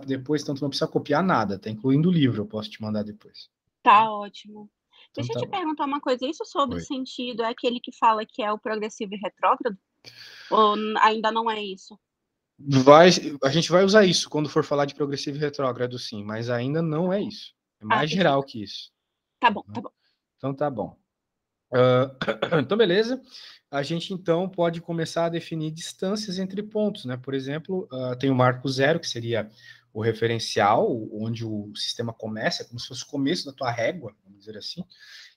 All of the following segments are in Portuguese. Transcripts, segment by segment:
depois, então tu não precisa copiar nada, tá incluindo o livro, eu posso te mandar depois. Tá ótimo. Então Deixa eu tá te bom. perguntar uma coisa, isso sobre Oi. sentido é aquele que fala que é o progressivo e retrógrado? Ou ainda não é isso? A gente vai usar isso quando for falar de progressivo e retrógrado, sim, mas ainda não é isso. É Ah, mais geral perfeito. que isso. Tá bom, tá bom. Então tá bom. Então, beleza. A gente, então, pode começar a definir distâncias entre pontos, né? Por exemplo, tem o marco zero, que seria o referencial, onde o sistema começa, como se fosse o começo da tua régua, vamos dizer assim.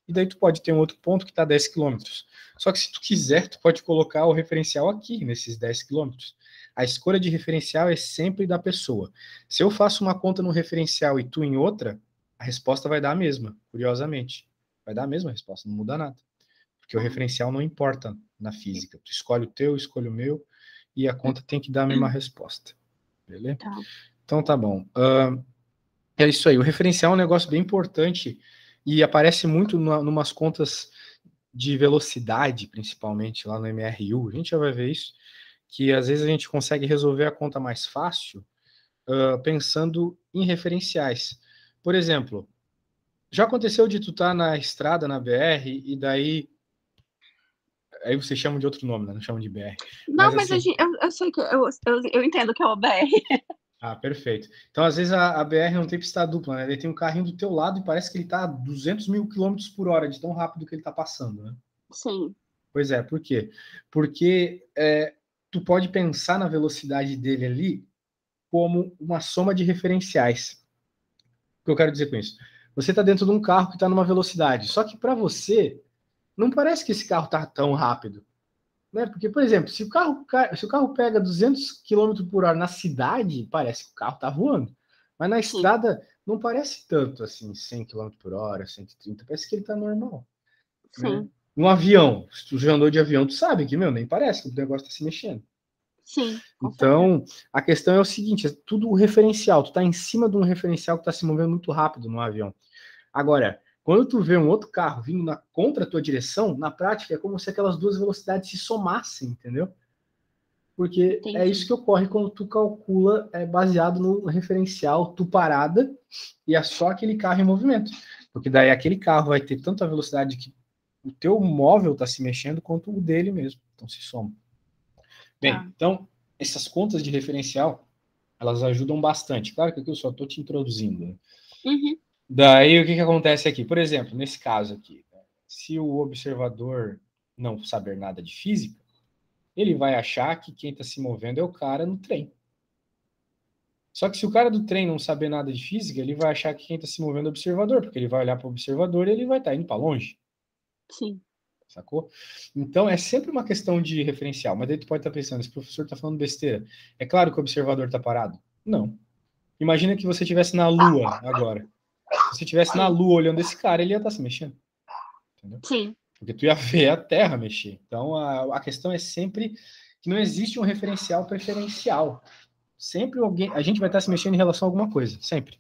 E daí tu pode ter um outro ponto que está a 10 quilômetros. Só que se tu quiser, tu pode colocar o referencial aqui, nesses 10 quilômetros. A escolha de referencial é sempre da pessoa. Se eu faço uma conta no referencial e tu em outra, a resposta vai dar a mesma, curiosamente. Vai dar a mesma resposta, não muda nada. Porque o referencial não importa na física. Tu escolhe o teu, escolhe o meu, e a conta tem que dar a mesma resposta. Beleza? Tá. Então tá bom. É isso aí. O referencial é um negócio bem importante e aparece muito numas contas de velocidade, principalmente lá no MRU. A gente já vai ver isso, que às vezes a gente consegue resolver a conta mais fácil pensando em referenciais. Por exemplo, já aconteceu de tu estar na estrada, na BR, e daí aí você chama de outro nome, né? Não chama de BR. Mas Não, mas assim, eu sei que eu entendo que é o BR. perfeito. Então, às vezes, a BR não tem pista dupla, né? Ele tem um carrinho do teu lado e parece que ele tá a 200 mil quilômetros por hora, de tão rápido que ele tá passando, né? Sim. Pois é, por quê? Porque tu pode pensar na velocidade dele ali como uma soma de referenciais. O que eu quero dizer com isso? Você está dentro de um carro que está numa velocidade, só que para você, não parece que esse carro está tão rápido. Né? Porque, por exemplo, se o carro pega 200 km por hora na cidade, parece que o carro está voando. Mas na Sim. estrada não parece tanto assim, 100 km por hora, 130, parece que ele está normal. Né? Sim. Um avião, se tu já andou de avião, tu sabe que, meu, nem parece que o negócio está se mexendo. Sim, com certeza. Então, a questão é o seguinte, é tudo referencial, tu está em cima de um referencial que está se movendo muito rápido no avião. Agora, quando tu vê um outro carro vindo contra a tua direção, na prática é como se aquelas duas velocidades se somassem, entendeu? Porque é isso Entendi. que ocorre quando tu calcula baseado no referencial, tu parada, e é só aquele carro em movimento. Porque daí aquele carro vai ter tanta velocidade que o teu móvel está se mexendo quanto o dele mesmo. Então se soma. Tá. Bem, então essas contas de referencial, elas ajudam bastante. Claro que aqui eu só estou te introduzindo. Né? Uhum. Daí o que acontece aqui? Por exemplo, nesse caso aqui, se o observador não saber nada de física, ele vai achar que quem está se movendo é o cara no trem. Só que se o cara do trem não saber nada de física, ele vai achar que quem está se movendo é o observador, porque ele vai olhar para o observador e ele vai estar indo para longe, Sim. sacou? Então é sempre uma questão de referencial. Mas daí tu pode estar pensando, esse professor está falando besteira. É claro que o observador está parado? Não. Imagina que você estivesse na Lua agora. Se você estivesse na Sim. Lua olhando esse cara, ele ia estar se mexendo. Entendeu? Sim. Porque tu ia ver a Terra mexer. Então a questão é sempre que não existe um referencial preferencial. Sempre a gente vai estar se mexendo em relação a alguma coisa, sempre.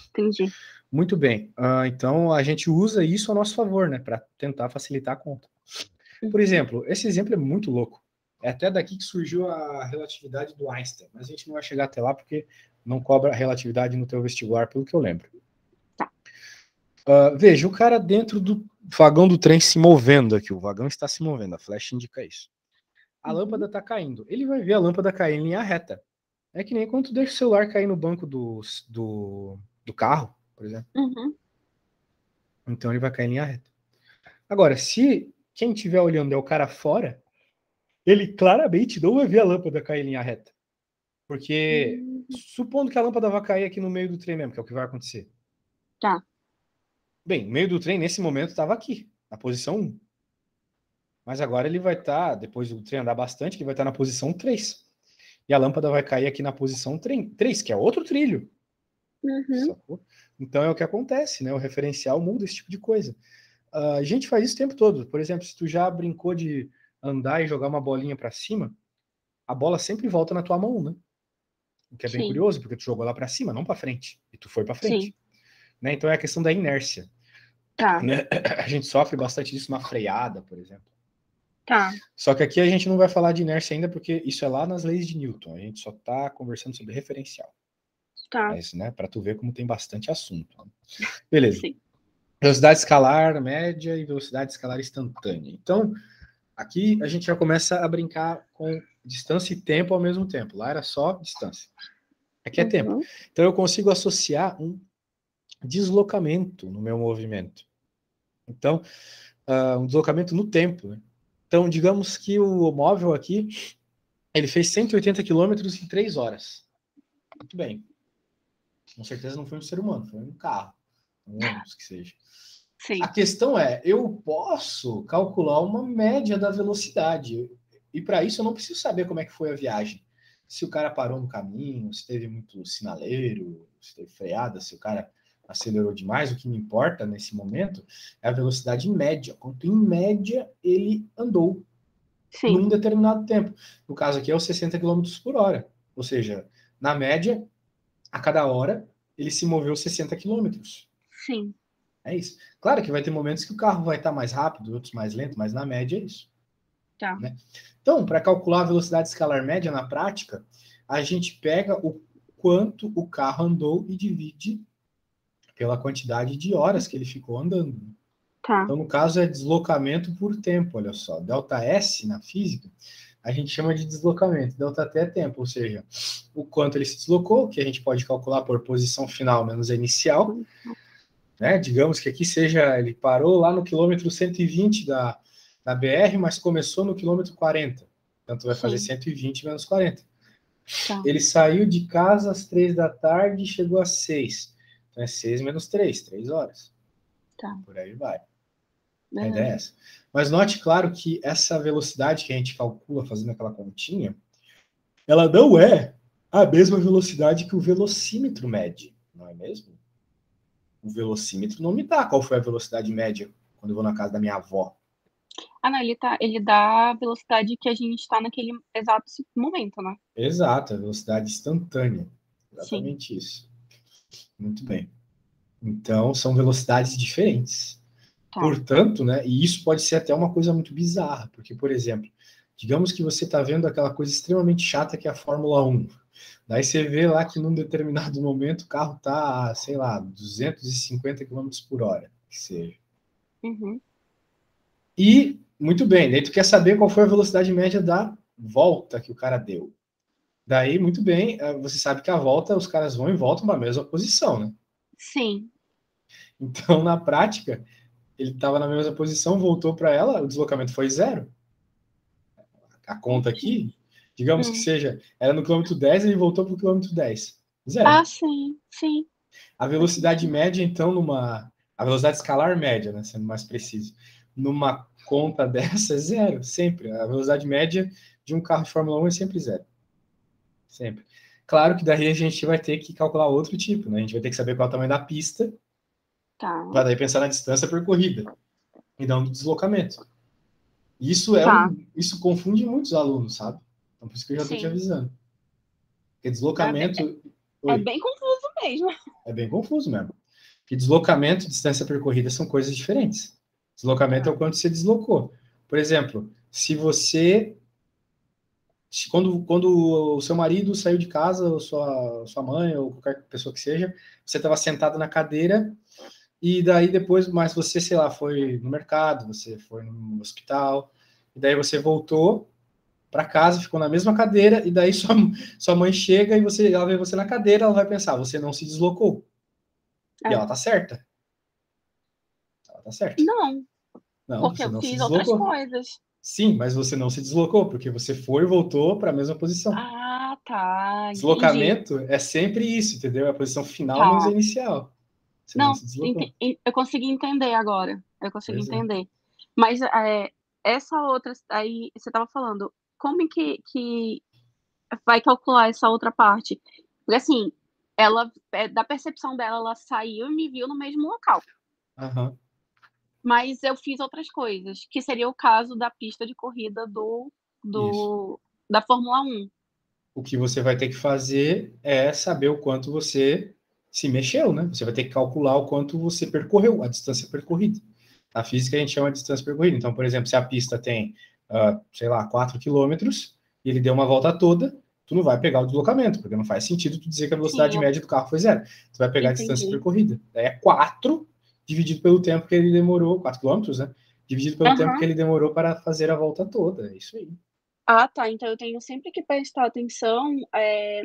Entendi. Muito bem. Então a gente usa isso a nosso favor, né, para tentar facilitar a conta. Por Uhum. exemplo, esse exemplo é muito louco. É até daqui que surgiu a relatividade do Einstein, mas a gente não vai chegar até lá porque não cobra relatividade no teu vestibular, pelo que eu lembro. Tá. Veja, o cara dentro do vagão do trem se movendo aqui, o vagão está se movendo, a flecha indica isso. A Uhum. lâmpada está caindo. Ele vai ver a lâmpada cair em linha reta. É que nem quando tu deixa o celular cair no banco do carro, por exemplo. Uhum. Então ele vai cair em linha reta. Agora, se quem estiver olhando é o cara fora, ele claramente não vai ver a lâmpada cair em linha reta. Porque, Uhum. supondo que a lâmpada vai cair aqui no meio do trem mesmo, que é o que vai acontecer. Tá. Bem, o meio do trem, nesse momento, estava aqui, na posição 1. Mas agora ele vai estar, depois do trem andar bastante, ele vai estar na posição 3. E a lâmpada vai cair aqui na posição 3, que é outro trilho. Uhum. Sacou? Então é o que acontece, né? O referencial muda esse tipo de coisa. A gente faz isso o tempo todo. Por exemplo, se tu já brincou de andar e jogar uma bolinha para cima, a bola sempre volta na tua mão, né? O que é bem Sim. curioso, porque tu jogou lá para cima, não para frente. E tu foi para Sim. frente. Né? Então é a questão da inércia. Tá. Né? A gente sofre bastante disso na freada, por exemplo. Tá. Só que aqui a gente não vai falar de inércia ainda, porque isso é lá nas leis de Newton. A gente só está conversando sobre referencial. Tá. Mas, né, para tu ver como tem bastante assunto. Beleza. Sim. Velocidade escalar média e velocidade escalar instantânea. Então, aqui a gente já começa a brincar com distância e tempo ao mesmo tempo. Lá era só distância. Aqui é tempo. Então, eu consigo associar um deslocamento no meu movimento. Então, um deslocamento no tempo, né? Então, digamos que o móvel aqui, ele fez 180 quilômetros em 3 horas. Muito bem. Com certeza não foi um ser humano, foi um carro, um ônibus que seja. Sim. A questão é, eu posso calcular uma média da velocidade. E para isso eu não preciso saber como é que foi a viagem. Se o cara parou no caminho, se teve muito sinaleiro, se teve freada, se o cara acelerou demais, o que me importa nesse momento é a velocidade média. Quanto em média ele andou num determinado tempo. No caso aqui é os 60 km por hora. Ou seja, na média, a cada hora, ele se moveu 60 quilômetros. Sim. É isso. Claro que vai ter momentos que o carro vai estar mais rápido, outros mais lento, mas na média é isso. Tá. Né? Então, para calcular a velocidade escalar média na prática, a gente pega o quanto o carro andou e divide pela quantidade de horas que ele ficou andando. Tá. Então, no caso, é deslocamento por tempo, olha só. Delta S, na física, a gente chama de deslocamento. Delta T é tempo, ou seja, o quanto ele se deslocou, que a gente pode calcular por posição final menos a inicial. Né? Digamos que aqui seja, ele parou lá no quilômetro 120 da BR, mas começou no quilômetro 40. Então, tu vai fazer 120 menos 40. Tá. Ele saiu de casa às 3 da tarde e chegou às 6. Então, é 6 menos 3, 3 horas. Tá. Por aí vai. A ideia é essa. Mas note, claro, que essa velocidade que a gente calcula fazendo aquela continha, ela não é a mesma velocidade que o velocímetro mede, não é mesmo? O velocímetro não me dá qual foi a velocidade média quando eu vou na casa da minha avó. Ah, não, ele dá a velocidade que a gente está naquele exato momento, né? Exato, a velocidade instantânea. Exatamente isso. Muito bem. Então, são velocidades diferentes. Tá. Portanto, né, e isso pode ser até uma coisa muito bizarra, porque, por exemplo, digamos que você está vendo aquela coisa extremamente chata que é a Fórmula 1. Daí você vê lá que num determinado momento o carro está, sei lá, 250 km por hora, que seja. E, muito bem, daí tu quer saber qual foi a velocidade média da volta que o cara deu. Daí, muito bem, você sabe que a volta, os caras vão e voltam para a mesma posição, né? Sim. Então, na prática, ele estava na mesma posição, voltou para ela, o deslocamento foi 0. A conta aqui, digamos que seja, era no quilômetro 10, ele voltou para o quilômetro 10. 0. Ah, sim, sim. A velocidade média, então, a velocidade escalar média, né, sendo mais preciso, numa conta dessa é 0, sempre. A velocidade média de um carro de Fórmula 1 é sempre 0. Sempre. Claro que daí a gente vai ter que calcular outro tipo, né? A gente vai ter que saber qual é o tamanho da pista, para daí pensar na distância percorrida e não no deslocamento. Isso isso confunde muitos alunos, sabe? Então por isso que eu já estou te avisando. Porque deslocamento... É bem confuso mesmo. É bem confuso mesmo. Porque deslocamento e distância percorrida são coisas diferentes. Deslocamento é o quanto você deslocou. Por exemplo, se você... Quando o seu marido saiu de casa, ou sua mãe, ou qualquer pessoa que seja, você estava sentado na cadeira, e daí depois, mas você, sei lá, foi no mercado, você foi no hospital, e daí você voltou para casa, ficou na mesma cadeira, e daí sua mãe chega e ela vê você na cadeira, ela vai pensar, você não se deslocou. E ela tá certa. Ela tá certa. Não, porque você eu não se fiz outras deslocou. coisas. Sim, mas você não se deslocou, porque você foi e voltou para a mesma posição. Ah, tá. Deslocamento é sempre isso, entendeu? É a posição final menos a inicial. Você não Não, se deslocou. eu consegui entender agora. Eu consegui Pois é. entender. Mas essa outra, aí você estava falando, como que vai calcular essa outra parte? Porque assim, ela, da percepção dela, ela saiu e me viu no mesmo local. Aham. Mas eu fiz outras coisas, que seria o caso da pista de corrida Isso. da Fórmula 1. O que você vai ter que fazer é saber o quanto você se mexeu, né? Você vai ter que calcular o quanto você percorreu, a distância percorrida. Na física a gente chama de distância percorrida. Então, por exemplo, se a pista tem, sei lá, 4 quilômetros, e ele deu uma volta toda, tu não vai pegar o deslocamento, porque não faz sentido tu dizer que a velocidade Sim, média do carro foi 0. Tu vai pegar a distância entendi. percorrida. Daí é 4 dividido pelo tempo que ele demorou, 4 quilômetros, né? Dividido pelo tempo que Aham. ele demorou para fazer a volta toda. É isso aí. Ah, tá. Então eu tenho sempre que prestar atenção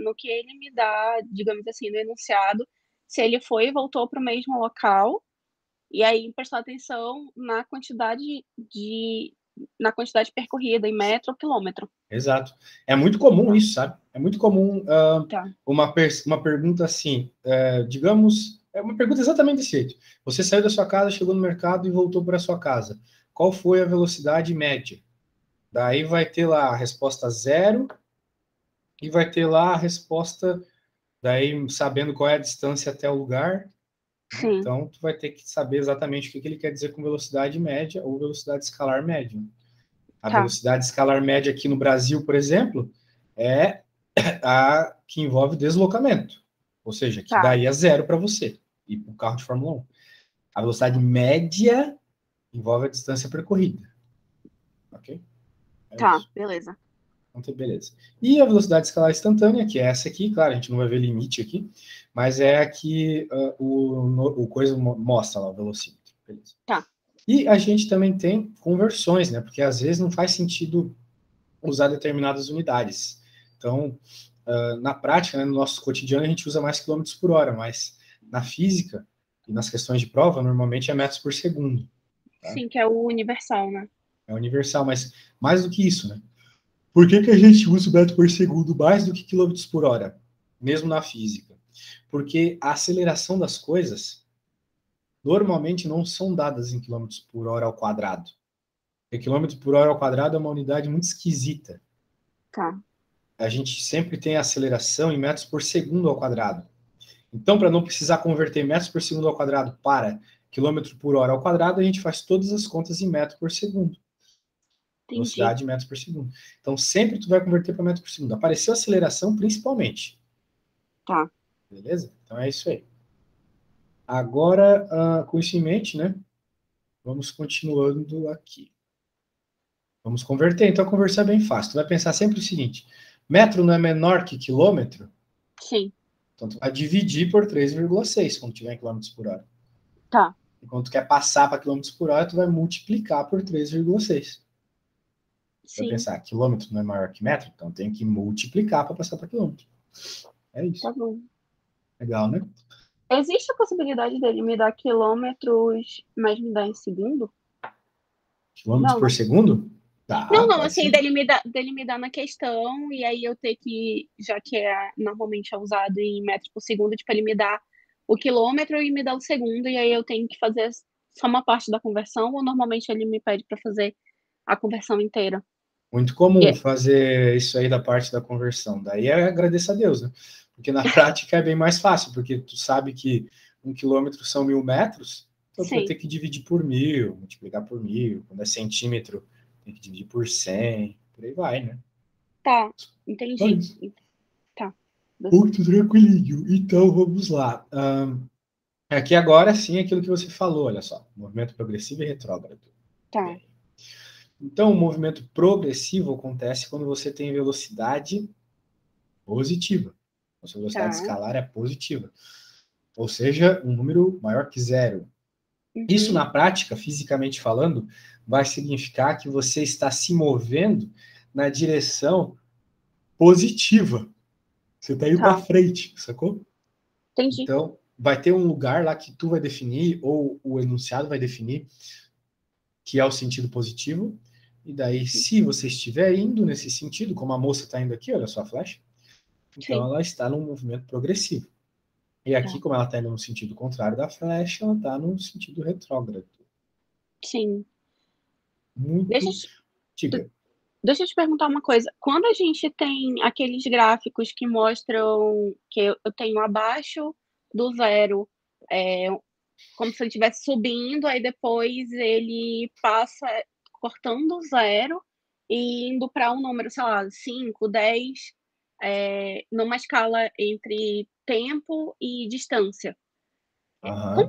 no que ele me dá, digamos assim, no enunciado, se ele foi e voltou para o mesmo local, e aí prestar atenção na quantidade percorrida em metro ou quilômetro. Exato. É muito comum Tá, isso, sabe? É muito comum tá, uma pergunta assim, digamos, é uma pergunta exatamente desse jeito. Você saiu da sua casa, chegou no mercado e voltou para a sua casa. Qual foi a velocidade média? Daí vai ter lá a resposta 0 e vai ter lá a resposta, daí sabendo qual é a distância até o lugar. Né? sim, Então, tu vai ter que saber exatamente o que ele quer dizer com velocidade média ou velocidade escalar média. A tá, velocidade escalar média aqui no Brasil, por exemplo, é a que envolve deslocamento. Ou seja, que tá, daí é 0 para você e para o carro de Fórmula 1. A velocidade média envolve a distância percorrida. Ok? É tá, isso. beleza. Então, beleza. E a velocidade escalar instantânea, que é essa aqui, claro, a gente não vai ver limite aqui, mas é a que o coisa mostra lá, o velocímetro. Beleza. Tá, E a gente também tem conversões, né? Porque às vezes não faz sentido usar determinadas unidades. Então, na prática, né, no nosso cotidiano, a gente usa mais quilômetros por hora, mas na física e nas questões de prova, normalmente é metros por segundo. Tá? sim, que é o universal, né? É universal, mas mais do que isso, né? Por que a gente usa o metro por segundo mais do que quilômetros por hora, mesmo na física? Porque a aceleração das coisas normalmente não são dadas em quilômetros por hora ao quadrado. Porque quilômetro por hora ao quadrado é uma unidade muito esquisita. Tá, A gente sempre tem a aceleração em metros por segundo ao quadrado. Então, para não precisar converter metros por segundo ao quadrado para quilômetro por hora ao quadrado, a gente faz todas as contas em metro por segundo. entendi. Velocidade em metros por segundo. Então, sempre tu vai converter para metro por segundo. Apareceu aceleração, principalmente. Tá, Beleza? Então, é isso aí. Agora, com isso em mente, né? Vamos continuando aqui. Vamos converter. Então, conversar é bem fácil. Tu vai pensar sempre o seguinte: metro não é menor que quilômetro? sim, Então, tu vai dividir por 3,6 quando tiver em quilômetros por hora. tá, E quando tu quer passar para quilômetros por hora, tu vai multiplicar por 3,6. Vai sim, pensar, quilômetro não é maior que metro? Então tem que multiplicar para passar para quilômetro. É tá isso. bom. Legal, né? Existe a possibilidade dele me dar quilômetros, mas me dar em segundo? Quilômetros Não, por né? segundo? Não, Tá, não, pode assim, ser. dele me dar na questão, e aí eu ter que, já que normalmente é usado em metros por segundo, tipo, ele me dá o quilômetro e me dá o segundo, e aí eu tenho que fazer só uma parte da conversão, ou normalmente ele me pede para fazer a conversão inteira? Muito E comum fazer isso aí da parte da conversão. Daí é agradecer a Deus, né? Porque na prática é bem mais fácil, porque tu sabe que 1 quilômetro são 1.000 metros, então tu vai sim, ter que dividir por 1.000, multiplicar por 1.000. Quando é centímetro, tem que dividir por 100, por aí vai, né? tá, Só entendi. isso. Tá, Muito tranquilinho. Então vamos lá. Aqui agora sim aquilo que você falou, olha só. Movimento progressivo e retrógrado. tá, Bem. Então, o movimento progressivo acontece quando você tem velocidade positiva. A sua velocidade tá, escalar é positiva. Ou seja, um número maior que 0. Isso, uhum, na prática, fisicamente falando, vai significar que você está se movendo na direção positiva. Você está indo para tá, frente, sacou? entendi, Então, vai ter um lugar lá que tu vai definir, ou o enunciado vai definir, que é o sentido positivo. E daí, se você estiver indo nesse sentido, como a moça está indo aqui, olha só a flecha, então sim, ela está num movimento progressivo. E aqui, tá, como ela está indo no sentido contrário da flecha, ela está no sentido retrógrado. sim. Deixa, Muito. eu te- Diga. Deixa eu te perguntar uma coisa. Quando a gente tem aqueles gráficos que mostram que eu tenho abaixo do zero, é, como se ele estivesse subindo, aí depois ele passa cortando o zero e indo para um número, sei lá, 5, 10, numa escala entre tempo e distância. Como, Aham.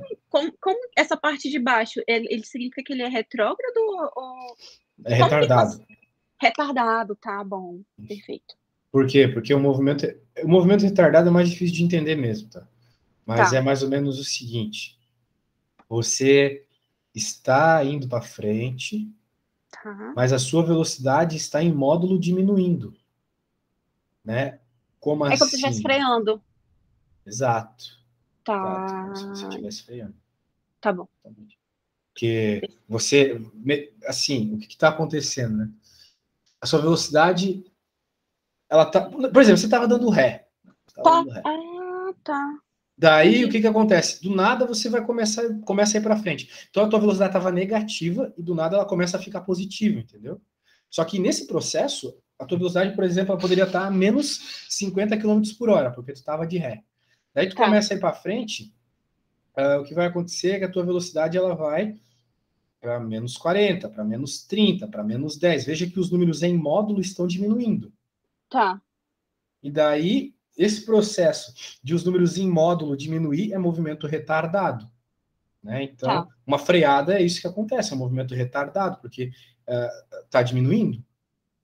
como essa parte de baixo, ele significa que ele é retrógrado ou É como que retardado. retardado, tá bom, perfeito. Por quê? Porque o movimento retardado é mais difícil de entender mesmo, tá? Mas Tá. é mais ou menos o seguinte: você está indo para frente, Tá. mas a sua velocidade está em módulo diminuindo, né? Como É como se estivesse assim? freando. Exato, exato, como se você Tá. estivesse freando. Tá bom. Porque você, assim, o que está acontecendo, né? A sua velocidade, ela tá, por exemplo, você estava dando ré, Tá. Ah, tá. Daí, o Entendi. que que acontece? Do nada, você vai começa a ir para frente. Então, a tua velocidade estava negativa e do nada ela começa a ficar positiva, entendeu? Só que nesse processo, a tua velocidade, por exemplo, ela poderia estar a menos 50 quilômetros por hora, porque tu estava de ré. Daí tu Tá. começa a ir para frente, o que vai acontecer é que a tua velocidade ela vai para menos 40, para menos 30, para menos 10. Veja que os números em módulo estão diminuindo. Tá. E daí, esse processo de os números em módulo diminuir é movimento retardado. Né? Tá. Então, uma freada é isso que acontece, é um movimento retardado, porque está diminuindo.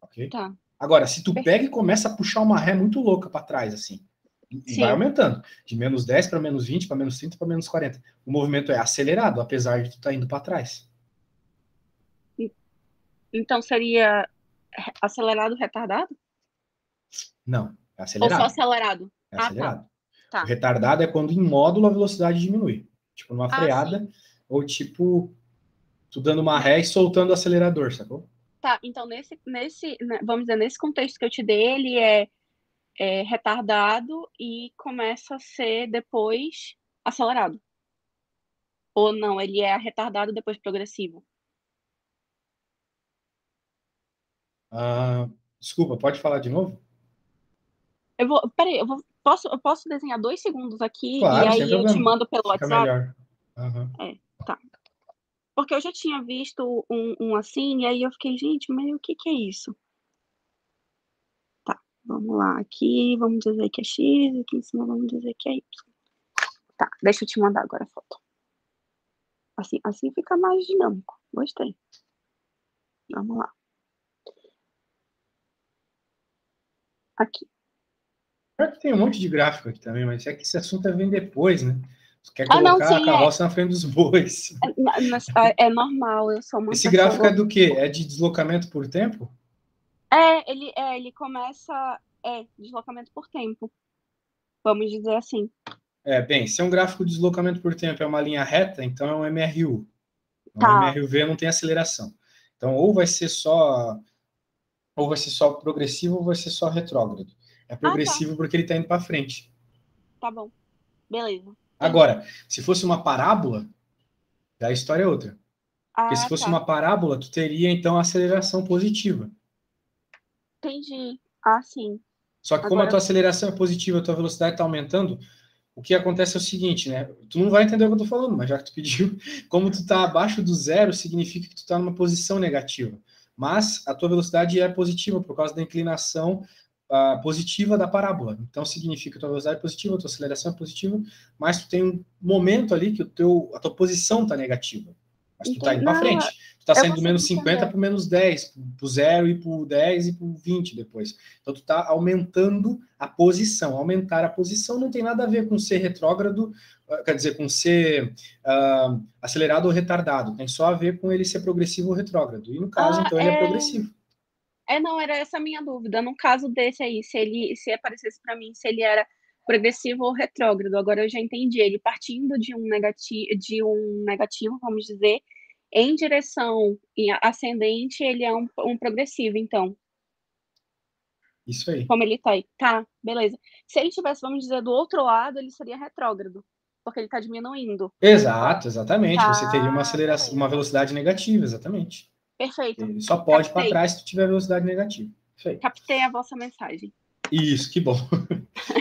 Okay? Tá. Agora, se tu pega e Perfeito. começa a puxar uma ré muito louca para trás, assim, e vai Sim. aumentando, de menos 10 para menos 20, para menos 30, para menos 40, o movimento é acelerado, apesar de tu estar indo para trás. Então seria acelerado, retardado? Não, é Ou só acelerado. acelerado? É Ah, tá. acelerado. O Tá. retardado é quando em módulo a velocidade diminui. Tipo numa Ah, sim. freada, ou tipo, tu dando uma ré e soltando o acelerador, sacou? Tá. Então, vamos dizer, nesse contexto que eu te dei, ele é retardado e começa a ser depois acelerado. Ou não, ele é retardado depois progressivo. Ah, desculpa, pode falar de novo? Peraí, eu posso desenhar 2 segundos aqui e Claro, sem aí eu te problema. mando pelo Fica WhatsApp? melhor. Uhum. É, tá. Porque eu já tinha visto um assim, e aí eu fiquei, gente, mas o que que é isso? Tá, vamos lá. Aqui, vamos dizer que é X, aqui em cima vamos dizer que é Y. Tá, deixa eu te mandar agora a foto. Assim fica mais dinâmico. Gostei. Vamos lá. Aqui. Pior que tem um monte de gráfico aqui também, mas é que esse assunto vem depois, né? Você quer Ah, não, colocar a sim, é. carroça na frente dos bois. É normal, eu sou uma Esse gráfico é pessoa. do quê? É de deslocamento por tempo? Ele começa. Deslocamento por tempo. Vamos dizer assim. Bem, se é um gráfico de deslocamento por tempo é uma linha reta, então é um MRU. Um Tá. MRUV não tem aceleração. Então, ou vai ser só progressivo ou vai ser só retrógrado. É Ah, tá. progressivo porque ele está indo para frente. Tá bom. Beleza. Entendi. Agora, se fosse uma parábola, a história é outra. Porque se Ah, fosse tá. uma parábola, tu teria então aceleração positiva. Entendi. Ah, sim. Só que como a Agora. tua aceleração é positiva, a tua velocidade está aumentando, o que acontece é o seguinte, né? Tu não vai entender o que eu estou falando, mas já que tu pediu, como tu está abaixo do zero, significa que tu está numa posição negativa. Mas a tua velocidade é positiva por causa da inclinação positiva da parábola. Então significa que a tua velocidade é positiva, a tua aceleração é positiva, mas tu tem um momento ali que a tua posição está negativa. Mas tu está indo para Não, frente. Tu está eu saindo do consigo menos 50 entender. para o menos 10, para o 0 e para o 10 e para o 20 depois. Então tu está aumentando a posição. Aumentar a posição não tem nada a ver com ser retrógrado, quer dizer, com ser acelerado ou retardado. Tem só a ver com ele ser progressivo ou retrógrado. E no caso, Ah, então, ele é progressivo. não, era essa a minha dúvida. No caso desse aí, se aparecesse para mim, se ele era progressivo ou retrógrado. Agora eu já entendi. Ele partindo de um negativo, vamos dizer, em direção ascendente, ele é um progressivo, então. Isso aí. Como ele tá aí. Tá, beleza. Se ele tivesse, vamos dizer, do outro lado, ele seria retrógrado, porque ele tá diminuindo. Exato, exatamente. Você teria uma Tá, aceleração, uma beleza. velocidade negativa, exatamente. Perfeito. Ele só pode ir para Captei. trás se tu tiver velocidade negativa. Isso aí. Captei a vossa mensagem. Isso, que bom.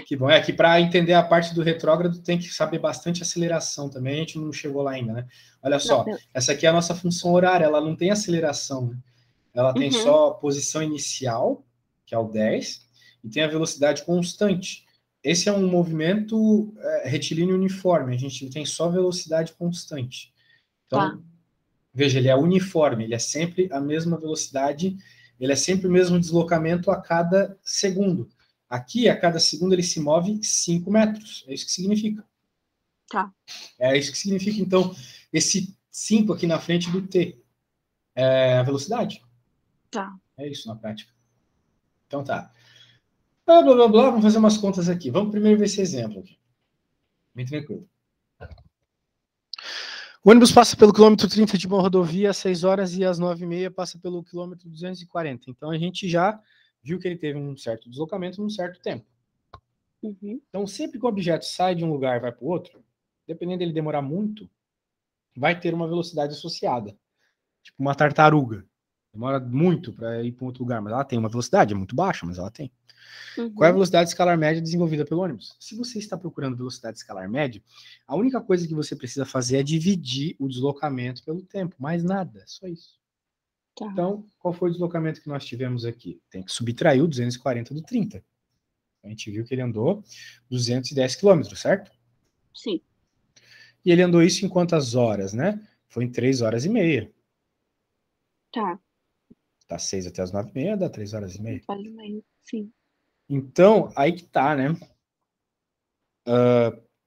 Que bom. É que para entender a parte do retrógrado tem que saber bastante aceleração também. A gente não chegou lá ainda, né? Olha Não, só, beleza. essa aqui é a nossa função horária, ela não tem aceleração, né? Ela tem Uhum, só posição inicial, que é o 10, e tem a velocidade constante. Esse é um movimento retilíneo uniforme, a gente tem só velocidade constante. tá. Então, veja, ele é uniforme, ele é sempre a mesma velocidade, ele é sempre o mesmo deslocamento a cada segundo. Aqui, a cada segundo, ele se move 5 metros. É isso que significa. Tá. É isso que significa, então, esse 5 aqui na frente do T. É a velocidade. Tá. É isso na prática. Então tá. Blá, blá, blá, blá. Vamos fazer umas contas aqui. Vamos primeiro ver esse exemplo aqui. Bem tranquilo. O ônibus passa pelo quilômetro 30 de uma rodovia às 6 horas e às 9h30 passa pelo quilômetro 240. Então, a gente já viu que ele teve um certo deslocamento num certo tempo. Uhum. Então, sempre que o objeto sai de um lugar e vai para o outro, dependendo dele demorar muito, vai ter uma velocidade associada. Tipo uma tartaruga. Demora muito para ir para outro lugar, mas ela tem uma velocidade, é muito baixa, mas ela tem. Qual é a velocidade escalar média desenvolvida pelo ônibus? Se você está procurando velocidade escalar média, a única coisa que você precisa fazer é dividir o deslocamento pelo tempo, mais nada, só isso. Tá. Então, qual foi o deslocamento que nós tivemos aqui? Tem que subtrair o 240 do 30. A gente viu que ele andou 210 quilômetros, certo? Sim. E ele andou isso em quantas horas, né? Foi em 3 horas e meia. Tá. Das 6 até as 9h30, dá 3 horas e meia. Sim. Então, aí que tá, né?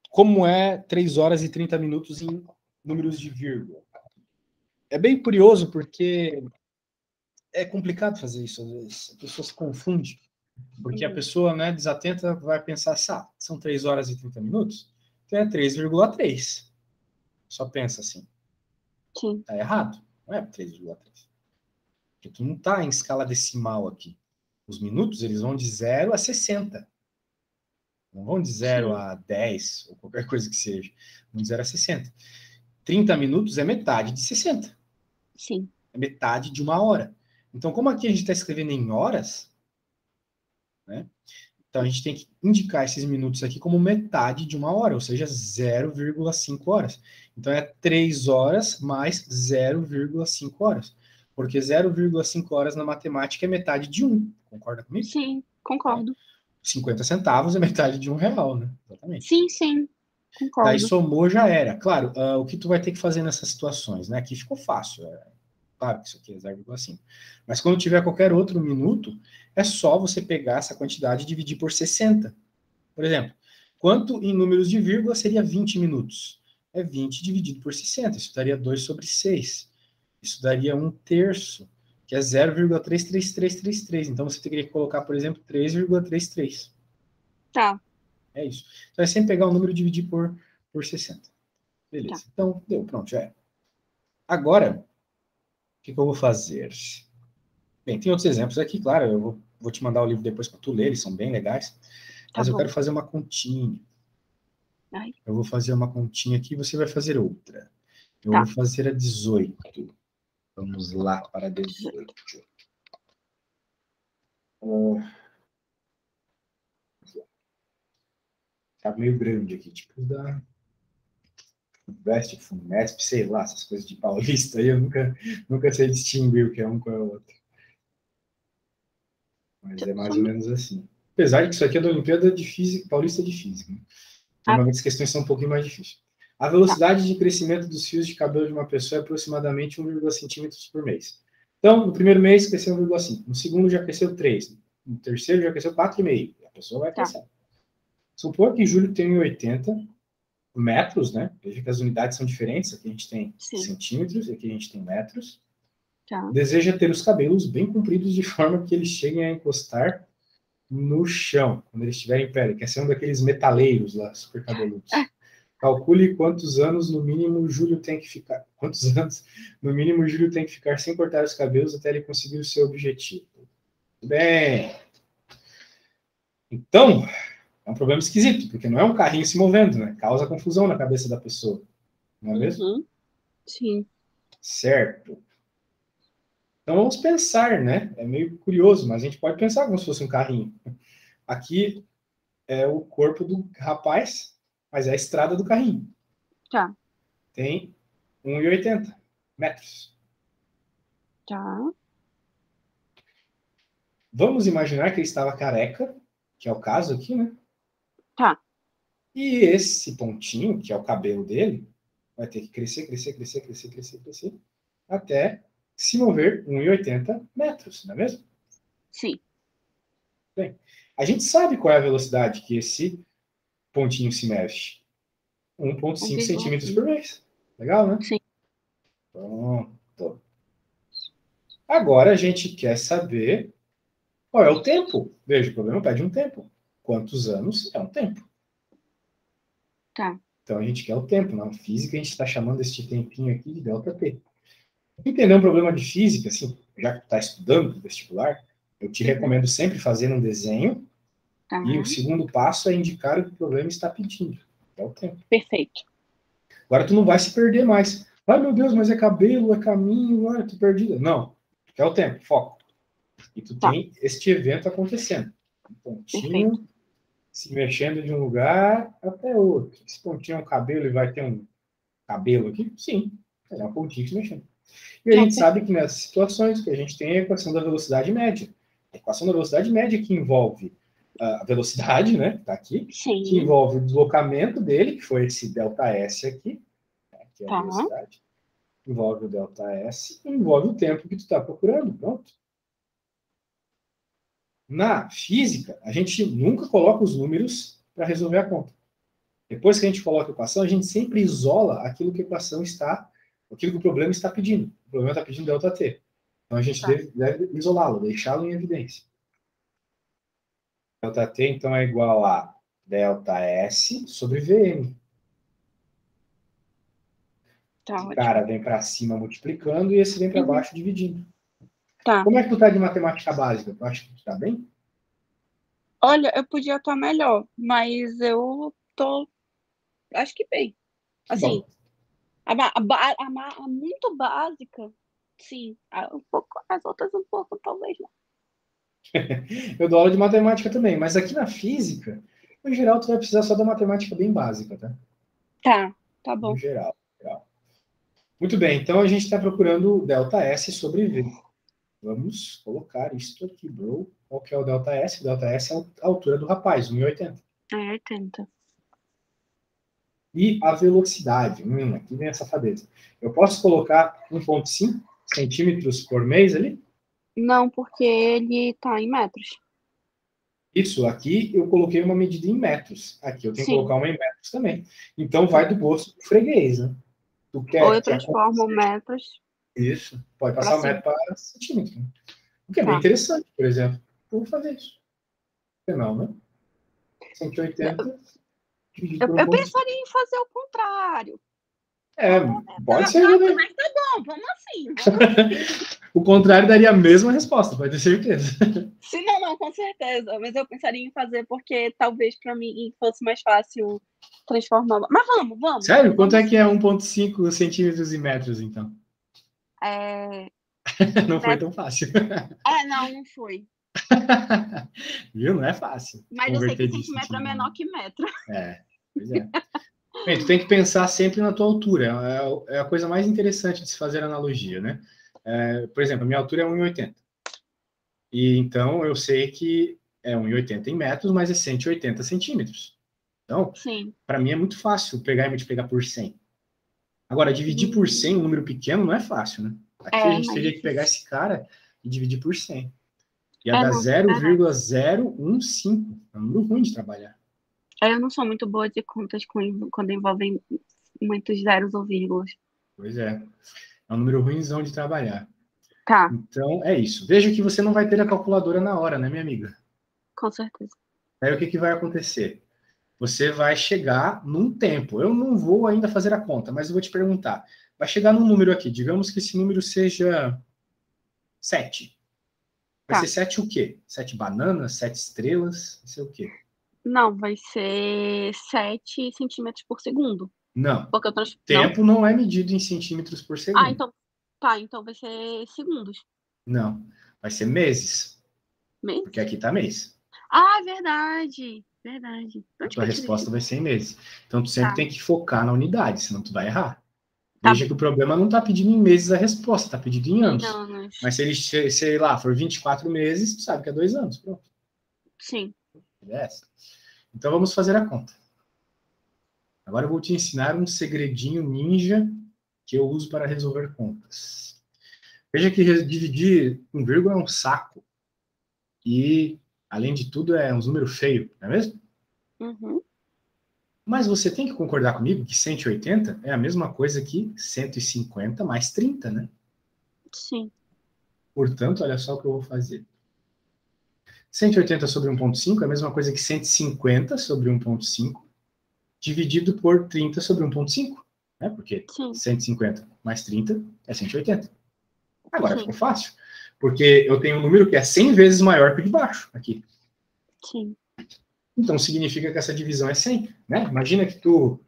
Como é 3 horas e 30 minutos em números de vírgula? É bem curioso porque é complicado fazer isso às vezes. A pessoa se confunde. Porque a pessoa, né, desatenta, vai pensar assim, são 3 horas e 30 minutos? Então é 3,3. Só pensa assim. Sim. Tá errado. Não é 3,3. Porque tu não tá em escala decimal aqui. Os minutos, eles vão de 0 a 60. Não vão de 0 a 10, ou qualquer coisa que seja. Vão de 0 a 60. 30 minutos é metade de 60. Sim. É metade de uma hora. Então, como aqui a gente está escrevendo em horas, né? Então a gente tem que indicar esses minutos aqui como metade de uma hora, ou seja, 0,5 horas. Então é 3 horas mais 0,5 horas. Porque 0,5 horas na matemática é metade de 1. Concorda comigo? Sim, concordo. 50 centavos é metade de R$1, né? Exatamente. Sim, concordo. Daí somou, já era. Claro, o que tu vai ter que fazer nessas situações, né? Aqui ficou fácil. Claro que isso aqui é 0,5. Mas quando tiver qualquer outro minuto, é só você pegar essa quantidade e dividir por 60. Por exemplo, quanto em números de vírgula seria 20 minutos? É 20 dividido por 60. Isso daria 2 sobre 6. Isso daria 1/3, que é 0,33333. Então você teria que colocar, por exemplo, 3,33. Tá. É isso. Então é sempre pegar o número e dividir por 60. Beleza. Tá. Então, deu, pronto, já é. Agora, o que eu vou fazer? Bem, tem outros exemplos aqui, claro, eu vou te mandar o livro depois para tu ler, eles são bem legais. Mas eu quero fazer uma continha. Ai. Eu vou fazer uma continha aqui e você vai fazer outra. Eu Tá. vou fazer a 18. Vamos lá para 18. Tá meio grande aqui, tipo da Veste, Funesp, sei lá, essas coisas de paulista aí, eu nunca sei distinguir o que é um com o outro. Mas é mais ou menos assim. Apesar de que isso aqui é da Olimpíada de Física, Paulista de Física. Né? Normalmente as questões são um pouquinho mais difíceis. A velocidade de crescimento dos fios de cabelo de uma pessoa é aproximadamente 1,5 centímetros por mês. Então, no primeiro mês cresceu 1,5. No segundo já cresceu 3. No terceiro já cresceu 4,5. A pessoa vai crescendo. Supor que em julho tem 80 metros, né? Veja que as unidades são diferentes. Aqui a gente tem centímetros, aqui a gente tem metros. Deseja ter os cabelos bem compridos de forma que eles cheguem a encostar no chão, quando eles estiverem em pé. Ele quer ser um daqueles metaleiros lá, super cabeludos. Calcule quantos anos no mínimo Júlio tem que ficar. Quantos anos no mínimo Júlio tem que ficar sem cortar os cabelos até ele conseguir o seu objetivo. Bem. Então, é um problema esquisito, porque não é um carrinho se movendo, né? Causa confusão na cabeça da pessoa. Não é mesmo? Sim. Certo. Então vamos pensar, né? É meio curioso, mas a gente pode pensar como se fosse um carrinho. Aqui é o corpo do rapaz, mas é a estrada do carrinho. Tá. Tem 1,80 metros. Tá. Vamos imaginar que ele estava careca, que é o caso aqui, né? Tá. E esse pontinho, que é o cabelo dele, vai ter que crescer, até se mover 1,80 metros, não é mesmo? Sim. Bem, a gente sabe qual é a velocidade que esse pontinho se mexe. 1,5 centímetros por vez. Legal, né? Sim. Pronto. Agora a gente quer saber qual é o tempo. Veja, o problema pede um tempo. Quantos anos é um tempo? Tá. Então a gente quer o tempo. Na física a gente está chamando este tempinho aqui de ΔT. Entender um problema de física, assim, já que tu está estudando vestibular, eu te recomendo sempre fazer um desenho. Tá. E o segundo passo é indicar o que o problema está pedindo. É o tempo. Perfeito. Agora tu não vai se perder mais. Ai, meu Deus, mas é cabelo, é caminho, ai, tô perdida. Não. É o tempo, foco. E tu tem este evento acontecendo. Um pontinho Perfeito. se mexendo de um lugar até outro. Esse pontinho é um cabelo e vai ter um cabelo aqui? Sim. É um pontinho se mexendo. E a gente sabe que nessas situações que a gente tem a equação da velocidade média. A equação da velocidade média que envolve a velocidade, né, tá aqui, Sim. que envolve o deslocamento dele, que foi esse ΔS aqui, né, que é a velocidade, envolve o ΔS e envolve o tempo que tu está procurando, pronto. Na física, a gente nunca coloca os números para resolver a conta. Depois que a gente coloca a equação, a gente sempre isola aquilo que a equação está, aquilo que o problema está pedindo. O problema está pedindo ΔT. Então a gente deve isolá-lo, deixá-lo em evidência. ΔT, então, é igual a ΔS sobre VM. Tá, O cara vem para cima multiplicando e esse vem para baixo dividindo. Tá. Como é que tu tá de matemática básica? Tu acha que tu tá bem? Olha, eu podia estar melhor, mas eu tô, acho que bem. Assim, a muito básica, sim. Um pouco, as outras um pouco, talvez não. Eu dou aula de matemática também, mas aqui na física, no geral, tu vai precisar só da matemática bem básica, tá? Tá bom. No geral. Muito bem, então a gente está procurando ΔS sobre V. Vamos colocar isso aqui, bro. Qual que é o ΔS? O ΔS é a altura do rapaz, 1,80. É 80. E a velocidade. Aqui vem a safadeza. Eu posso colocar 1,5 centímetros por mês ali? Não, porque ele tá em metros. Isso, aqui eu coloquei uma medida em metros. Aqui eu tenho que colocar uma em metros também. Então vai do gosto do freguês, né? Tu Ou quer eu que transformo aconteça metros isso, pode pra passar o metro cima. para centímetro. Né? O que é bem interessante, por exemplo. Eu vou fazer isso. Não, né? 180 dividido por Eu 1,5. pensaria em fazer o contrário. É, pode ser Nossa, também. mas tá bom, vamos assim. O contrário daria a mesma resposta, pode ter certeza. Sim, não, com certeza. Mas eu pensaria em fazer porque talvez pra mim fosse mais fácil transformar. Mas vamos. Sério? Quanto é Vamos que é 1,5 centímetros em metros, então? é... Não foi tão fácil. não foi. Viu? Não é fácil Mas eu sei que converter de centímetro é centímetro. menor que metro. Pois é. Bem, tu tem que pensar sempre na tua altura. É a coisa mais interessante de se fazer analogia, né? Por exemplo, a minha altura é 1,80. E então eu sei que é 1,80 em metros, mas é 180 centímetros. Então, para mim é muito fácil pegar e multiplicar por 100. Agora, dividir por 100, um número pequeno, não é fácil, né? Aqui a gente teria que pegar esse cara e dividir por 100. Ia dar 0,015. É um número ruim de trabalhar. Eu não sou muito boa de contas quando envolvem muitos zeros ou vírgulas. Pois é. É um número ruimzão de trabalhar. Tá. Então, é isso. Veja que você não vai ter a calculadora na hora, né, minha amiga? Com certeza. Aí o que vai acontecer? Você vai chegar num tempo. Eu não vou ainda fazer a conta, mas eu vou te perguntar. Vai chegar num número aqui. Digamos que esse número seja 7. Vai ser 7 o quê? 7 bananas? 7 estrelas? Vai ser o quê? Não, vai ser 7 centímetros por segundo. Não. Porque Tempo não é medido em centímetros por segundo. Então vai ser segundos. Não. Vai ser meses. Mês? Porque aqui tá mês. Verdade. A tua resposta vai ser em meses. Então, tu sempre tem que focar na unidade, senão tu vai errar. Veja que o problema não está pedindo em meses a resposta, está pedindo em anos. Mas se ele, sei lá, for 24 meses, tu sabe que é 2 anos. Pronto. Sim. Então, vamos fazer a conta. Agora eu vou te ensinar um segredinho ninja que eu uso para resolver contas. Veja que dividir com vírgula é um saco. E além de tudo, é um número feio, não é mesmo? Uhum. Mas você tem que concordar comigo que 180 é a mesma coisa que 150 mais 30, né? Sim. Portanto, olha só o que eu vou fazer. 180 sobre 1,5 é a mesma coisa que 150 sobre 1,5 dividido por 30 sobre 1,5, né? Porque Sim. 150 mais 30 é 180. Agora Sim. ficou fácil, porque eu tenho um número que é 100 vezes maior que o de baixo, aqui. Sim. Então significa que essa divisão é 100, né? Imagina que tu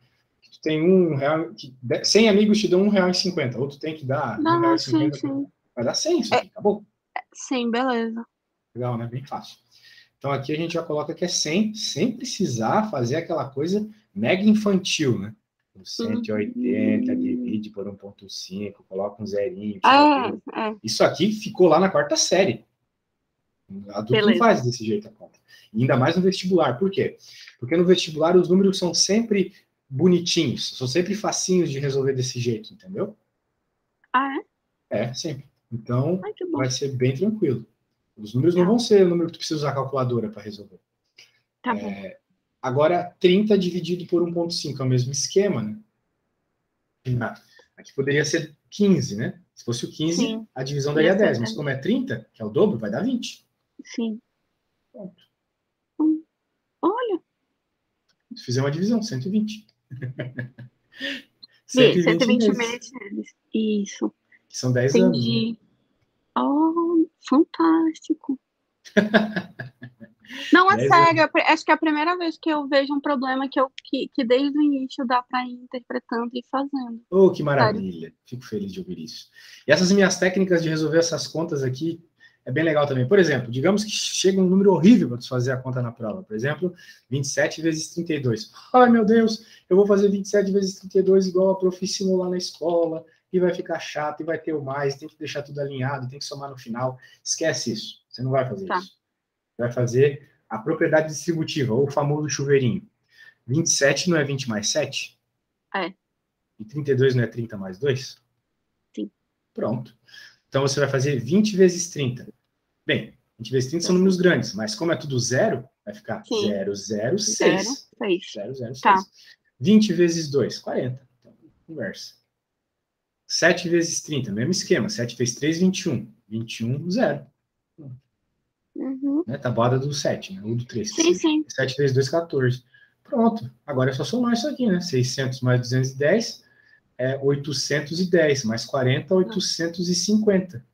tem R$1, que 100 amigos te dão R$1,50, outro tem que dar Não, sim, R$1,50, sim. vai dar 100 isso aqui, acabou. Sim, beleza. Legal, né? Bem fácil. Então aqui a gente já coloca que é 100, sem precisar fazer aquela coisa mega infantil, né? 180 divide por 1,5, coloca um zerinho, tira tudo. Isso aqui ficou lá na quarta série. O adulto não faz desse jeito a conta. E ainda mais no vestibular. Por quê? Porque no vestibular os números são sempre bonitinhos, são sempre facinhos de resolver desse jeito, entendeu? Ah, é? É, sempre. Então, Ai, que bom. vai ser bem tranquilo. Os números não vão ser o número que tu precisa usar a calculadora para resolver. Tá bom. Agora, 30 dividido por 1,5 é o mesmo esquema, né? Aqui poderia ser 15, né? Se fosse o 15, sim, a divisão daria 10. Mas como é 30, que é o dobro, vai dar 20. Sim. Pronto. Olha. Se fizer uma divisão, 120. 120 meses. Isso. Que são 10 anos. Entendi. Né? Oh, fantástico. Não, é sério, acho que é a primeira vez que eu vejo um problema que desde o início dá para ir interpretando e fazendo. Oh, que maravilha. Sério. Fico feliz de ouvir isso. E essas minhas técnicas de resolver essas contas aqui é bem legal também. Por exemplo, digamos que chega um número horrível para tu fazer a conta na prova. Por exemplo, 27 vezes 32. Ai, meu Deus, eu vou fazer 27 vezes 32 igual a prof ensinou lá na escola, e vai ficar chato, e vai ter o mais, tem que deixar tudo alinhado, tem que somar no final. Esquece isso. Você não vai fazer isso. Vai fazer a propriedade distributiva, ou o famoso chuveirinho. 27 não é 20 mais 7? É. E 32 não é 30 mais 2? Sim. Pronto. Então você vai fazer 20 vezes 30. Bem, 20 vezes 30 são números grandes, mas como é tudo zero, vai ficar 006. 006. Tá. 20 vezes 2, 40. Então, conversa. 7 vezes 30, mesmo esquema. 7 vezes 3, 21. 21, 0. Né? Tabuada do 7, né? Ou do 3. Sim, sim. 7 vezes 2, 14. Pronto. Agora é só somar isso aqui, né? 600 mais 210 é 810. Mais 40, 850.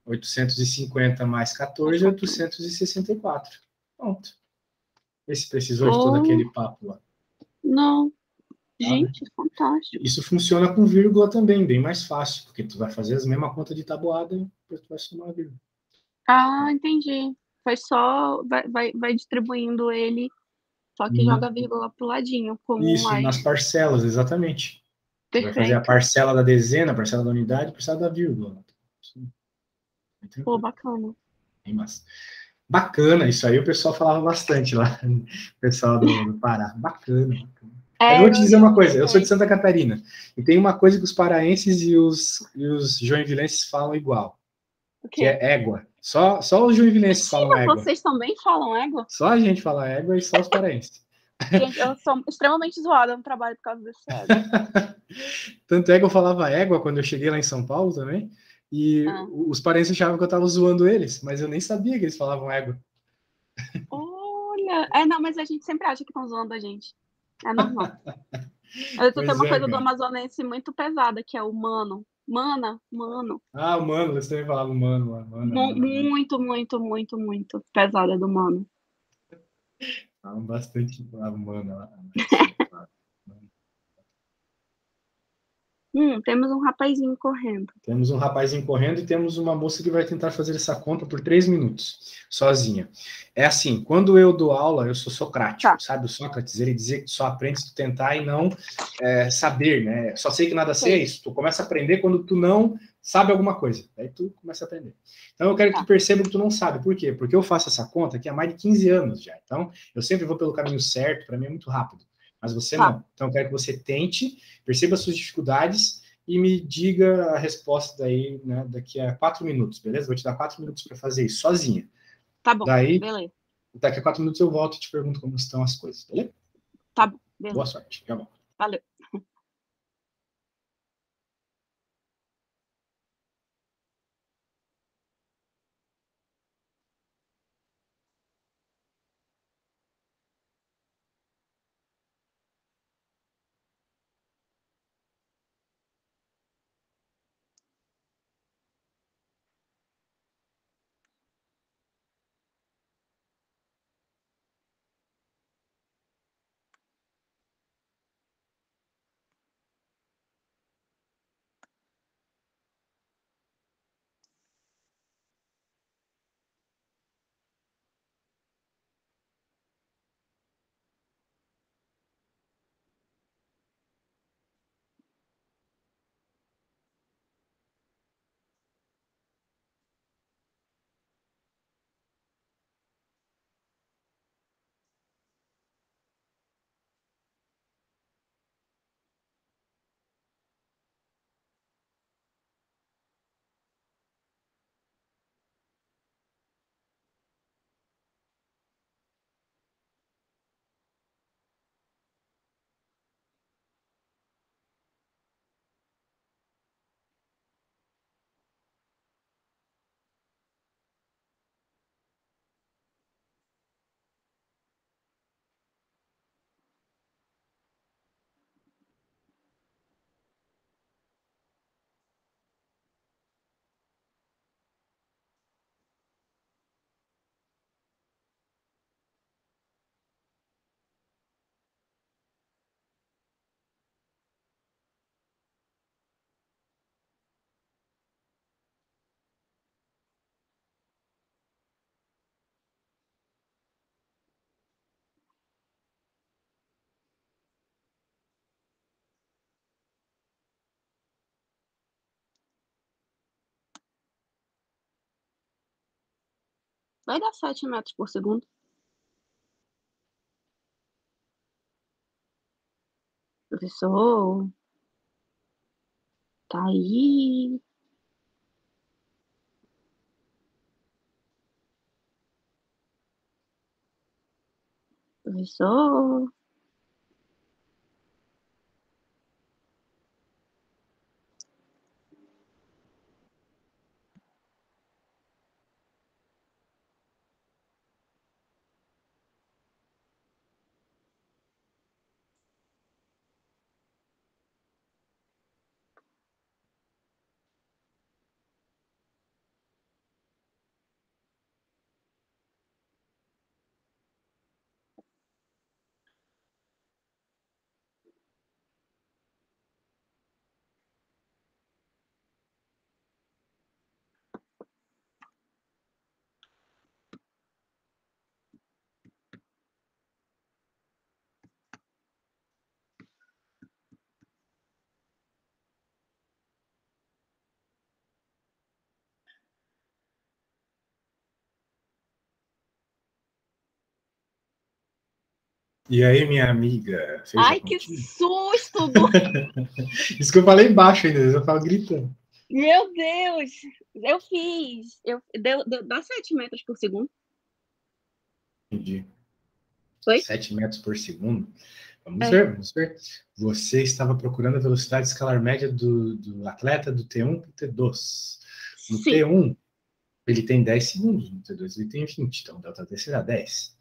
850 mais 14 é 864. Pronto. Esse precisou de todo aquele papo lá. Não. Gente, fantástico. Isso funciona com vírgula também, bem mais fácil, porque tu vai fazer as mesmas contas de tabuada e depois tu vai somar a vírgula. Ah, entendi. Foi só, vai distribuindo ele, só que joga a vírgula pro ladinho, como isso, nas parcelas, exatamente. Tu vai fazer a parcela da dezena, a parcela da unidade, a parcela da vírgula. Pô, bacana. Bem massa. Bacana, isso aí o pessoal falava bastante lá, o pessoal do Pará. Bacana. Eu vou te dizer uma coisa, eu sou de Santa Catarina, e tem uma coisa que os paraenses e os joinvilenses falam igual, que é égua. Só os joinvilenses falam égua. Vocês também falam égua? Só a gente fala égua e só os paraenses. Gente, eu sou extremamente zoada no trabalho por causa desse égua. Tanto é que eu falava égua quando eu cheguei lá em São Paulo também, e os paraenses achavam que eu estava zoando eles, mas eu nem sabia que eles falavam égua. Olha, não, mas a gente sempre acha que estão zoando a gente. É normal. Eu tenho uma coisa do amazonense muito pesada, que é o mano. Mano. Ah, o mano, você também falava mano. Muito, muito, muito, muito pesada do mano. Falam bastante mano lá. Temos um rapazinho correndo. Temos um rapazinho correndo e temos uma moça que vai tentar fazer essa conta por 3 minutos, sozinha. É assim, quando eu dou aula, eu sou socrático, sabe? O Sócrates, ele dizia que só aprende se tu tentar e não saber, né? Só sei que nada sei é isso. Tu começa a aprender quando tu não sabe alguma coisa. Aí tu começa a aprender. Então eu quero que tu perceba que tu não sabe. Por quê? Porque eu faço essa conta aqui há mais de 15 anos já. Então, eu sempre vou pelo caminho certo, para mim é muito rápido. Mas você não. Então eu quero que você tente, perceba as suas dificuldades e me diga a resposta daí, né, daqui a 4 minutos, beleza? Vou te dar 4 minutos para fazer isso, sozinha. Tá bom, daí, beleza. Daqui a 4 minutos eu volto e te pergunto como estão as coisas, beleza? Tá bom, beleza. Boa sorte. Já volto. Valeu. Vai dar 7 metros por segundo. Professor, tá aí? Professor? E aí, minha amiga, fez a Ai, que continha? susto! Isso que eu falei embaixo ainda, eu falo gritando. Meu Deus! Eu fiz. Dá 7 metros por segundo. Entendi. Foi? 7 metros por segundo. Vamos É. ver, vamos ver. Você estava procurando a velocidade escalar média do atleta do T1 para o T2. No Sim. T1, ele tem 10 segundos, no T2 ele tem 20, então o delta T será 10.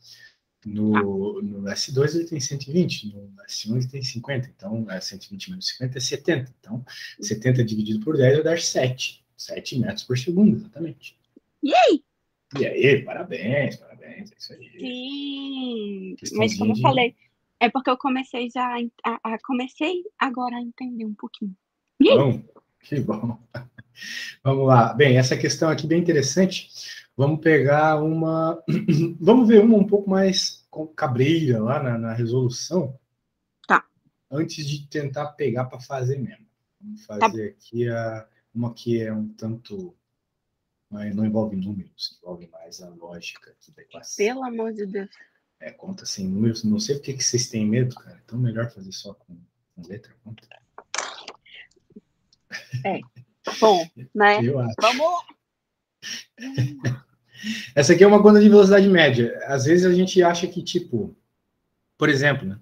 No S2 ele tem 120, no S1 ele tem 50, então 120 menos 50 é 70. Então, 70 dividido por 10 vai dar 7. 7 metros por segundo, exatamente. E aí? E aí, parabéns, parabéns, é isso aí. Sim. Mas Questãozinha como eu de... falei, é porque eu comecei já comecei agora a entender um pouquinho. E aí? Bom, que bom. Vamos lá. Bem, essa questão aqui é bem interessante. Vamos pegar uma... Vamos ver uma um pouco mais cabreira lá na resolução, Tá. antes de tentar pegar para fazer mesmo. Vamos Tá bom. fazer aqui uma que é um tanto... Não envolve números, envolve mais a lógica aqui da equação. Pelo amor de Deus. É, conta sem números. Não sei por que vocês têm medo, cara. Então, melhor fazer só com letra, conta. É. Bom, né? Eu acho. Vamos lá. Vamos lá. Essa aqui é uma conta de velocidade média. Às vezes a gente acha que, tipo, por exemplo, né?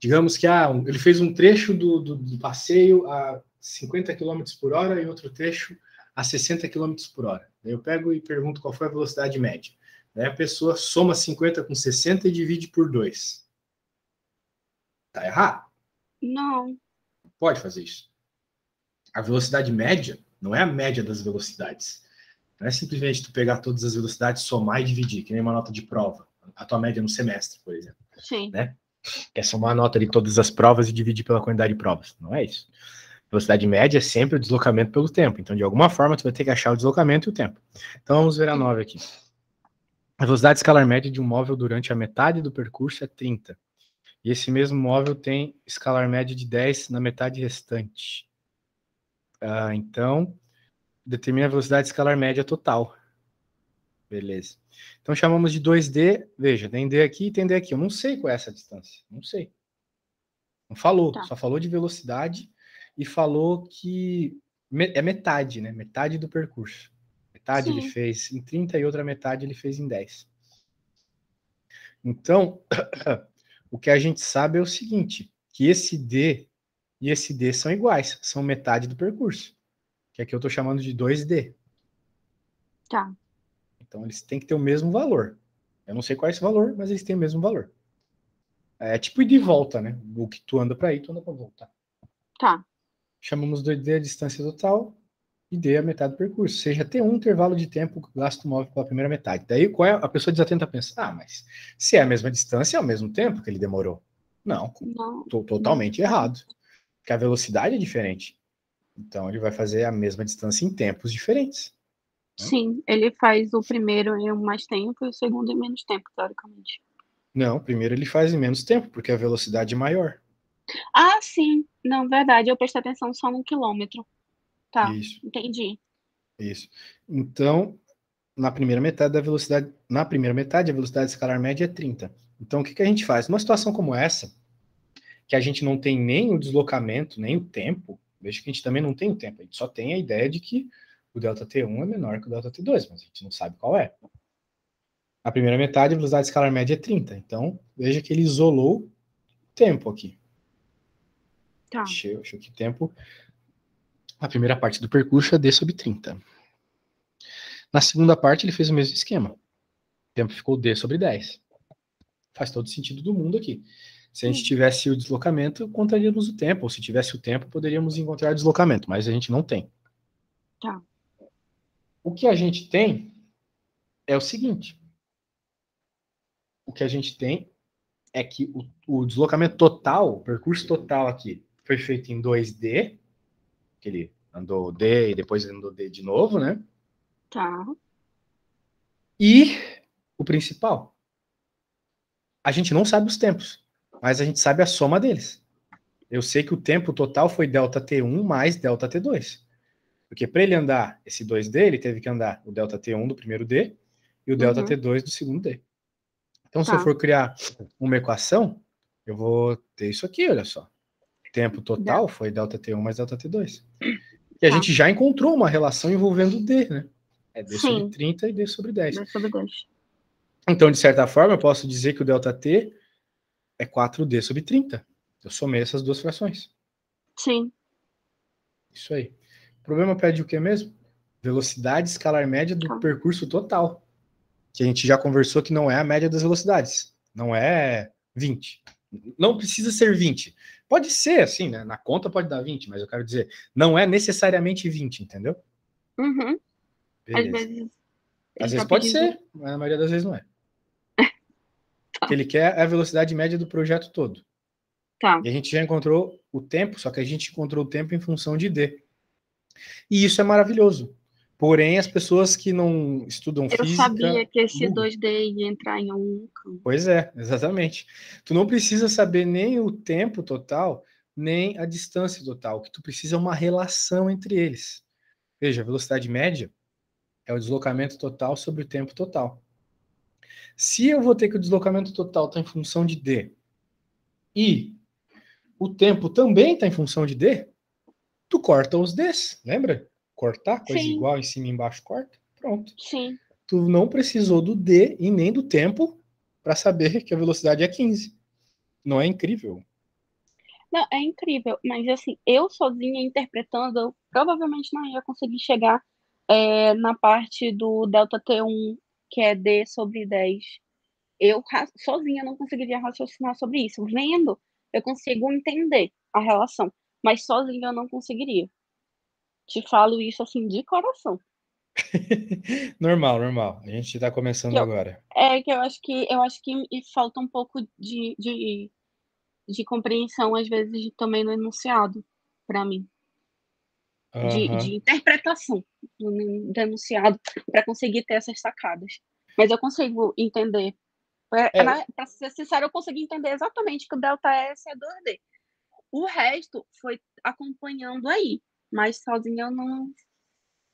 Digamos que ele fez um trecho do passeio a 50 km por hora e outro trecho a 60 km por hora. Daí eu pego e pergunto qual foi a velocidade média. Daí a pessoa soma 50 com 60 e divide por 2. Tá errado? Não. Pode fazer isso. A velocidade média não é a média das velocidades. Não é simplesmente tu pegar todas as velocidades, somar e dividir, que nem uma nota de prova. A tua média no semestre, por exemplo. Sim. Né? Que é somar a nota de todas as provas e dividir pela quantidade de provas. Não é isso. Velocidade média é sempre o deslocamento pelo tempo. Então, de alguma forma, tu vai ter que achar o deslocamento e o tempo. Então, vamos ver a 9 aqui. A velocidade escalar média de um móvel durante a metade do percurso é 30. E esse mesmo móvel tem escalar média de 10 na metade restante. Então, determina a velocidade escalar média total. Beleza. Então, chamamos de 2D. Veja, tem D aqui e tem D aqui. Eu não sei qual é essa distância. Não sei. Não falou. Tá. Só falou de velocidade e falou que é metade, né? Metade do percurso. Metade ele fez em 30 e outra metade ele fez em 10. Então, o que a gente sabe é o seguinte, que esse D e esse D são iguais, são metade do percurso, que aqui eu estou chamando de 2D. Tá. Então, eles têm que ter o mesmo valor. Eu não sei qual é esse valor, mas eles têm o mesmo valor. É tipo ir de volta, né? O que tu anda para ir, tu anda para voltar. Tá. Chamamos de D a distância total e D a metade do percurso. Ou seja, tem um intervalo de tempo que o gasto móvel pela primeira metade. Daí qual é? A pessoa desatenta pensa, mas se é a mesma distância, é o mesmo tempo que ele demorou. Não, totalmente errado. Porque a velocidade é diferente. Então ele vai fazer a mesma distância em tempos diferentes. Sim, ele faz o primeiro em mais tempo e o segundo em menos tempo, teoricamente. Não, primeiro ele faz em menos tempo, porque a velocidade é maior. Ah, sim. Não, verdade. Eu prestei atenção só no quilômetro. Tá, Isso. entendi. Isso. Então, na primeira metade a velocidade escalar média é 30. Então, o que a gente faz? Numa situação como essa, que a gente não tem nem o deslocamento, nem o tempo, veja que a gente também não tem o tempo, a gente só tem a ideia de que o ΔT1 é menor que o ΔT2, mas a gente não sabe qual é. A primeira metade, a velocidade escalar média é 30. Então, veja que ele isolou o tempo aqui. Tá. Deixa eu que tempo. A primeira parte do percurso é D sobre 30. Na segunda parte, ele fez o mesmo esquema. O tempo ficou D sobre 10. Faz todo sentido do mundo aqui. Se a gente tivesse o deslocamento, contaríamos o tempo. Ou se tivesse o tempo, poderíamos encontrar o deslocamento. Mas a gente não tem. Tá. O que a gente tem é o seguinte. O que a gente tem é que o deslocamento total, o percurso total aqui, foi feito em 2D, que ele andou D e depois andou D de novo, né? Tá. E o principal, a gente não sabe os tempos, mas a gente sabe a soma deles. Eu sei que o tempo total foi ΔT1 mais ΔT2. Porque para ele andar esse 2D, ele teve que andar o ΔT1 do primeiro D e o ΔT2 do segundo D. Então, se eu for criar uma equação, eu vou ter isso aqui, olha só. Tempo total foi ΔT1 mais ΔT2. E a gente já encontrou uma relação envolvendo D, né? É D sobre 30 e D sobre 10. D sobre 10. Então, de certa forma, eu posso dizer que o ΔT é 4D sobre 30. Eu somei essas duas frações. Sim. Isso aí. O problema pede o que mesmo? Velocidade escalar média do percurso total. Que a gente já conversou que não é a média das velocidades. Não é 20. Não precisa ser 20. Pode ser, assim, né? Na conta pode dar 20, mas eu quero dizer, não é necessariamente 20, entendeu? Uhum. Beleza. Às vezes pode ser, mas na maioria das vezes não é. O que ele quer é a velocidade média do projeto todo. Tá. E a gente já encontrou o tempo, só que a gente encontrou o tempo em função de D. E isso é maravilhoso. Porém, as pessoas que não estudam física... Eu sabia que esse 2D ia entrar em um campo. Pois é, exatamente. Tu não precisa saber nem o tempo total, nem a distância total. O que tu precisa é uma relação entre eles. Veja, a velocidade média é o deslocamento total sobre o tempo total. Se eu vou ter que o deslocamento total está em função de D e o tempo também está em função de D, tu corta os Ds, lembra? Cortar, coisa igual em cima e embaixo, corta, pronto. Sim. tu não precisou do D e nem do tempo para saber que a velocidade é 15. Não é incrível? Não, é incrível, mas assim, eu sozinha interpretando, eu provavelmente não ia conseguir chegar na parte do delta T1, que é D sobre 10. Eu sozinha não conseguiria raciocinar sobre isso. Vendo, eu consigo entender a relação, mas sozinha eu não conseguiria. Te falo isso assim de coração. Normal, normal. A gente está Que começando eu, agora. que eu acho que me falta um pouco de compreensão, às vezes, também no enunciado, para mim. De Aham. interpretação no enunciado, para conseguir ter essas sacadas. Mas eu consigo entender. É, Para ser sincero, eu consegui entender exatamente que o delta S é 2D. O resto foi acompanhando aí, mas sozinha eu não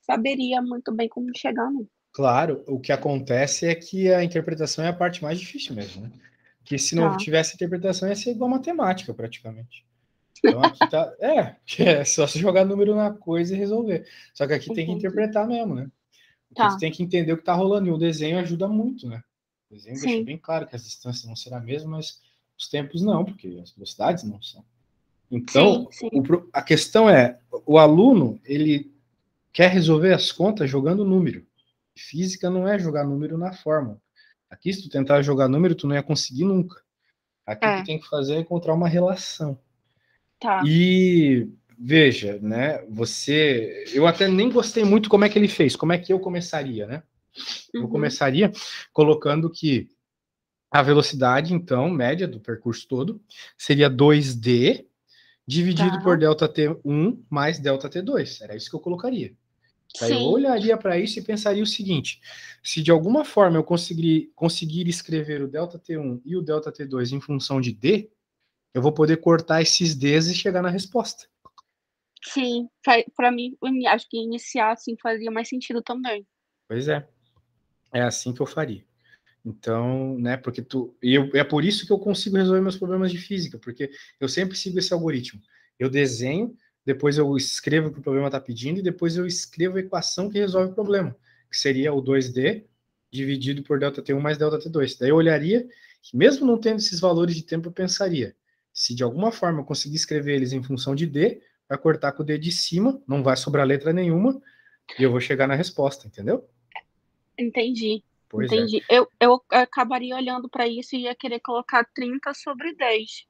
saberia muito bem como chegar, não. claro, o que acontece é que a interpretação é a parte mais difícil mesmo, né? Porque se não Tá. tivesse interpretação, ia ser igual matemática, praticamente. Então aqui tá. Que é só se jogar número na coisa e resolver. Só que aqui tem que Entendi. interpretar mesmo, né? Porque tu Tá. tem que entender o que tá rolando. E o desenho ajuda muito, né? O desenho deixa Sim. bem claro que as distâncias vão ser a mesma, mas os tempos não, porque as velocidades não são. Sim, Então, sim. a questão é, o aluno, ele quer resolver as contas jogando número. Física não é jogar número na fórmula. Aqui, se tu tentar jogar número, tu não ia conseguir nunca. Aqui, o que É, tem que fazer é encontrar uma relação. tá. E veja, né? Eu até nem gostei muito como é que ele fez. Como é que eu começaria, né? Eu Uhum. começaria colocando que a velocidade, então, média do percurso todo, seria 2D dividido por Tá. delta T1 mais delta T2. Era isso que eu colocaria. Daí eu Sim. olharia para isso e pensaria o seguinte: se de alguma forma eu conseguir escrever o delta T1 e o delta T2 em função de D, eu vou poder cortar esses Ds e chegar na resposta. Sim. Para mim, acho que iniciar assim fazia mais sentido também. Pois é assim que eu faria. Então, né, porque é por isso que eu consigo resolver meus problemas de física, porque eu sempre sigo esse algoritmo. Eu desenho, depois eu escrevo o que o problema está pedindo e depois eu escrevo a equação que resolve o problema, que seria o 2D dividido por delta T1 mais delta T2. Daí eu olharia, mesmo não tendo esses valores de tempo, eu pensaria, se de alguma forma eu conseguir escrever eles em função de D, vai cortar com o D de cima, não vai sobrar letra nenhuma, e eu vou chegar na resposta, entendeu? Entendi. Pois é. Entendi. Eu acabaria olhando para isso e ia querer colocar 30 sobre 10.